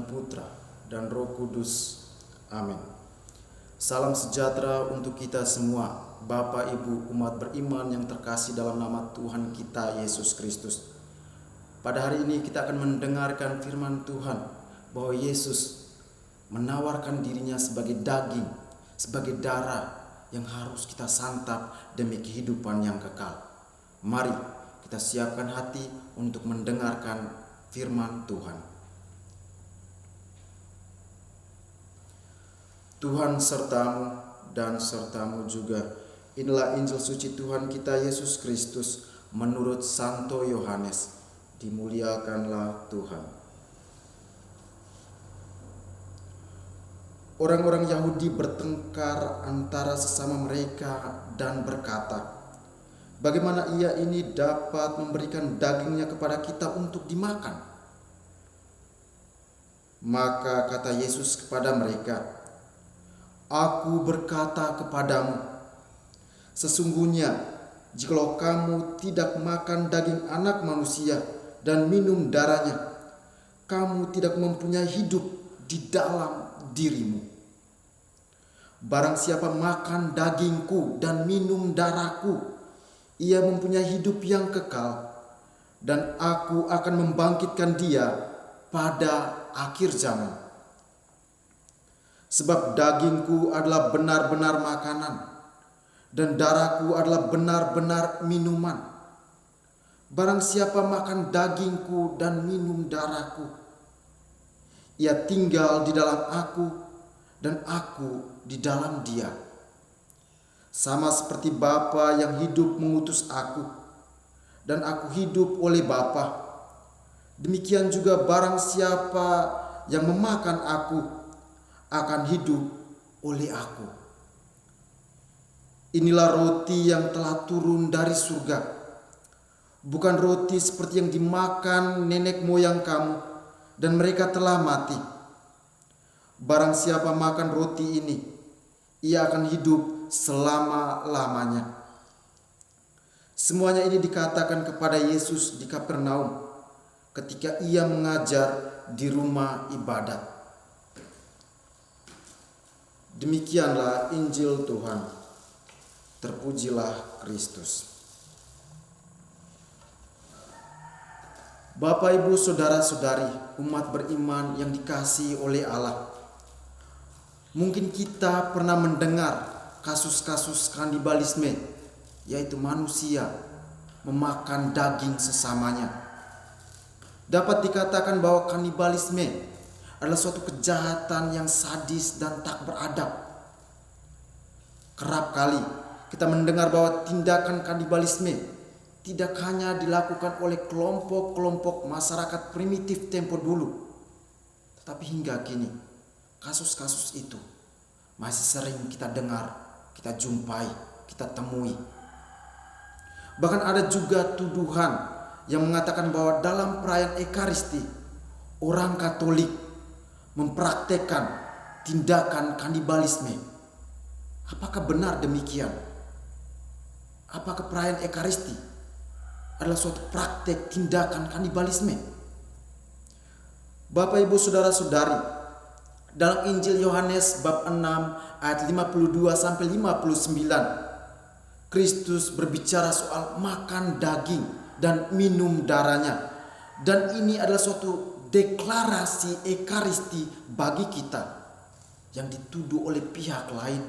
Putra, dan Roh Kudus. Amin. Salam sejahtera untuk kita semua, Bapak Ibu umat beriman yang terkasih dalam nama Tuhan kita Yesus Kristus. Pada hari ini kita akan mendengarkan firman Tuhan bahwa Yesus menawarkan dirinya sebagai daging, sebagai darah yang harus kita santap demi kehidupan yang kekal. Mari kita siapkan hati untuk mendengarkan firman Tuhan. Tuhan sertamu dan sertamu juga. Inilah Injil suci Tuhan kita Yesus Kristus menurut Santo Yohanes. Dimuliakanlah Tuhan. Orang-orang Yahudi bertengkar antara sesama mereka dan berkata, "Bagaimana ia ini dapat memberikan dagingnya kepada kita untuk dimakan?" Maka kata Yesus kepada mereka, "Aku berkata kepadamu, sesungguhnya jikalau kamu tidak makan daging anak manusia dan minum darahnya, kamu tidak mempunyai hidup di dalam dirimu. Barang siapa makan dagingku dan minum darahku, ia mempunyai hidup yang kekal, dan aku akan membangkitkan dia pada akhir zaman. Sebab dagingku adalah benar-benar makanan, dan darahku adalah benar-benar minuman. Barang siapa makan dagingku dan minum darahku, ia tinggal di dalam aku dan aku di dalam dia. Sama seperti Bapa yang hidup mengutus aku, dan aku hidup oleh Bapa, demikian juga barang siapa yang memakan aku akan hidup oleh aku. Inilah roti yang telah turun dari surga, bukan roti seperti yang dimakan nenek moyang kamu, dan mereka telah mati. Barang siapa makan roti ini, ia akan hidup selama-lamanya." Semuanya ini dikatakan kepada Yesus di Kapernaum ketika ia mengajar di rumah ibadat. Demikianlah Injil Tuhan. Terpujilah Kristus. Bapak, Ibu, saudara-saudari, umat beriman yang dikasihi oleh Allah. Mungkin kita pernah mendengar kasus-kasus kanibalisme, yaitu manusia memakan daging sesamanya. Dapat dikatakan bahwa kanibalisme adalah suatu kejahatan yang sadis dan tak beradab. Kerap kali kita mendengar bahwa tindakan kanibalisme tidak hanya dilakukan oleh kelompok-kelompok masyarakat primitif tempo dulu, tetapi hingga kini kasus-kasus itu masih sering kita dengar, kita jumpai, kita temui. Bahkan ada juga tuduhan yang mengatakan bahwa dalam perayaan Ekaristi, orang Katolik mempraktekkan tindakan kanibalisme. Apakah benar demikian? Apakah perayaan Ekaristi adalah suatu praktek tindakan kanibalisme? Bapak, Ibu, saudara-saudari, dalam Injil Yohanes bab 6 ayat 52 sampai 59, Kristus berbicara soal makan daging dan minum darahnya. Dan ini adalah suatu deklarasi Ekaristi bagi kita yang dituduh oleh pihak lain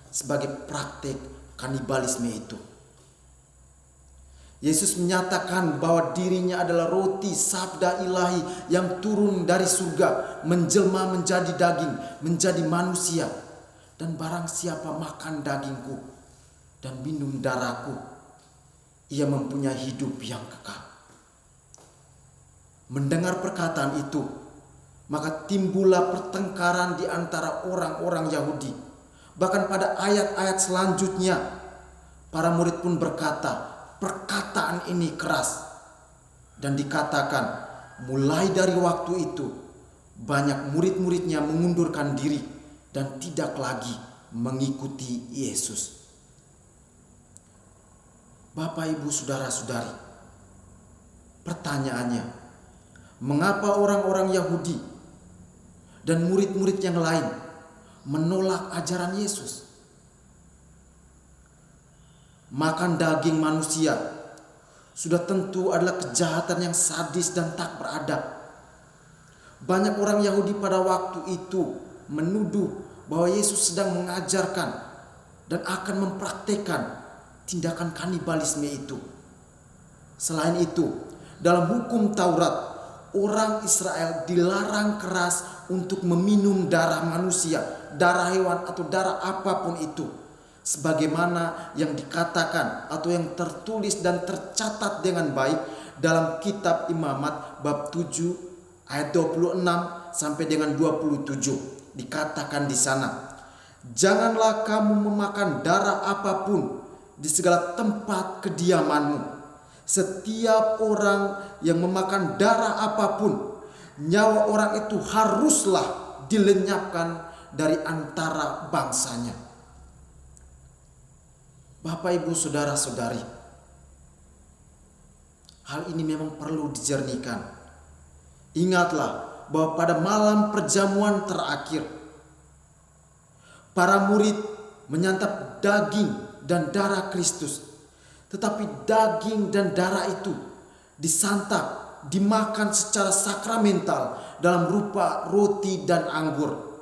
sebagai praktek kanibalisme itu. Yesus menyatakan bahwa dirinya adalah roti sabda ilahi yang turun dari surga, menjelma menjadi daging, menjadi manusia. Dan barang siapa makan dagingku dan minum darahku, ia mempunyai hidup yang kekal. Mendengar perkataan itu, maka timbullah pertengkaran di antara orang-orang Yahudi. Bahkan pada ayat-ayat selanjutnya, para murid pun berkata, perkataan ini keras. Dan dikatakan mulai dari waktu itu banyak murid-muridnya mengundurkan diri dan tidak lagi mengikuti Yesus. Bapak, Ibu, saudara-saudari, pertanyaannya, mengapa orang-orang Yahudi dan murid-murid yang lain menolak ajaran Yesus. Makan daging manusia sudah tentu adalah kejahatan yang sadis dan tak beradab. Banyak orang Yahudi pada waktu itu menuduh bahwa Yesus sedang mengajarkan dan akan mempraktekkan tindakan kanibalisme itu. Selain itu, dalam hukum Taurat, orang Israel dilarang keras untuk meminum darah manusia, darah hewan atau darah apapun itu. Sebagaimana yang dikatakan atau yang tertulis dan tercatat dengan baik dalam kitab Imamat bab 7 ayat 26 sampai dengan 27. Dikatakan di sana, janganlah kamu memakan darah apapun di segala tempat kediamanmu. Setiap orang yang memakan darah apapun, nyawa orang itu haruslah dilenyapkan dari antara bangsanya. Bapak, Ibu, Saudara-saudari, hal ini memang perlu dijernihkan. Ingatlah bahwa pada malam perjamuan terakhir, para murid menyantap daging dan darah Kristus. Tetapi daging dan darah itu disantap, dimakan secara sakramental dalam rupa roti dan anggur.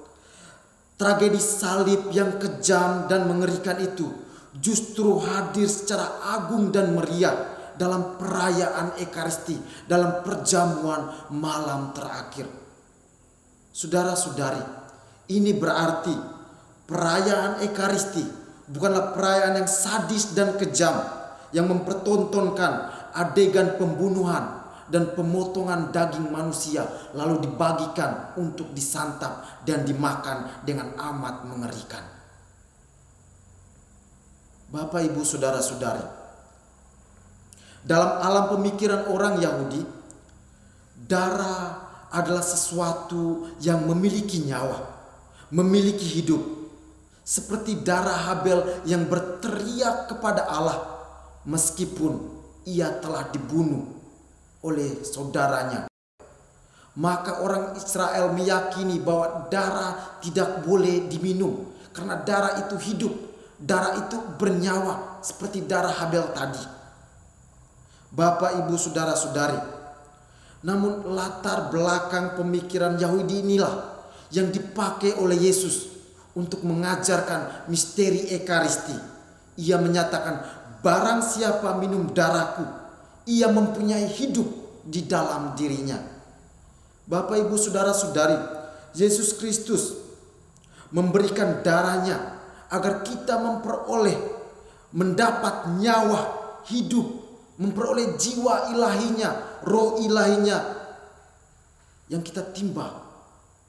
Tragedi salib yang kejam dan mengerikan itu justru hadir secara agung dan meriah dalam perayaan Ekaristi, dalam perjamuan malam terakhir. Saudara-saudari, ini berarti perayaan Ekaristi bukanlah perayaan yang sadis dan kejam yang mempertontonkan adegan pembunuhan dan pemotongan daging manusia lalu dibagikan untuk disantap dan dimakan dengan amat mengerikan. Bapak, Ibu, Saudara-saudari, dalam alam pemikiran orang Yahudi, darah adalah sesuatu yang memiliki nyawa, memiliki hidup. Seperti darah Habel yang berteriak kepada Allah meskipun ia telah dibunuh oleh saudaranya. Maka orang Israel meyakini bahwa darah tidak boleh diminum karena darah itu hidup. Darah itu bernyawa seperti darah Habel tadi. Bapak, Ibu, Saudara-saudari, namun latar belakang pemikiran Yahudi inilah yang dipakai oleh Yesus untuk mengajarkan misteri Ekaristi. Ia menyatakan, barang siapa minum darahku, ia mempunyai hidup di dalam dirinya. Bapak, Ibu, Saudara-saudari, Yesus Kristus memberikan darahnya agar kita mendapat nyawa hidup, memperoleh jiwa ilahinya, roh ilahinya yang kita timba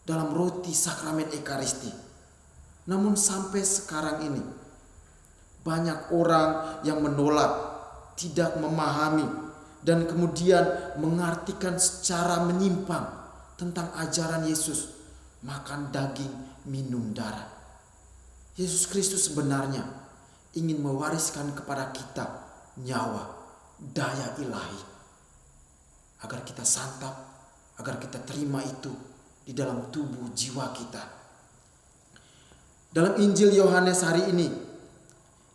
dalam roti sakramen Ekaristi. Namun sampai sekarang ini banyak orang yang menolak, tidak memahami, dan kemudian mengartikan secara menyimpang tentang ajaran Yesus makan daging, minum darah. Yesus Kristus sebenarnya ingin mewariskan kepada kita nyawa, daya ilahi, agar kita santap, agar kita terima itu di dalam tubuh jiwa kita. Dalam Injil Yohanes hari ini,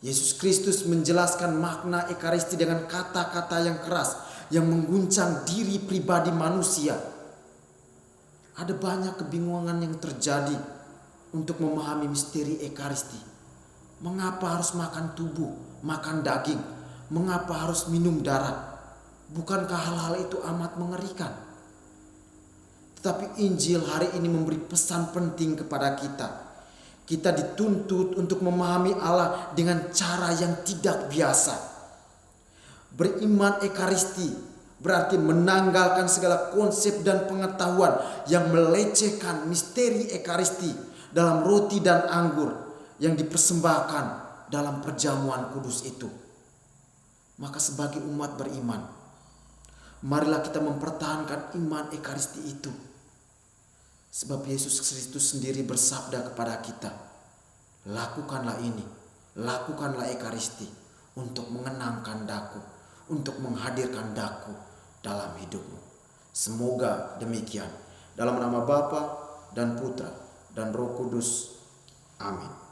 Yesus Kristus menjelaskan makna Ekaristi dengan kata-kata yang keras yang mengguncang diri pribadi manusia. Ada banyak kebingungan yang terjadi untuk memahami misteri Ekaristi. Mengapa harus makan tubuh, makan daging? Mengapa harus minum darah? Bukankah hal-hal itu amat mengerikan? Tetapi Injil hari ini memberi pesan penting kepada kita. Kita dituntut untuk memahami Allah dengan cara yang tidak biasa. Beriman Ekaristi berarti menanggalkan segala konsep dan pengetahuan yang melecehkan misteri Ekaristi dalam roti dan anggur yang dipersembahkan dalam perjamuan kudus itu. Maka sebagai umat beriman, marilah kita mempertahankan iman Ekaristi itu. Sebab Yesus Kristus sendiri bersabda kepada kita, lakukanlah ini, lakukanlah Ekaristi untuk mengenangkan daku, untuk menghadirkan daku dalam hidupmu. Semoga demikian. Dalam nama Bapa dan Putra dan Roh Kudus. Amin.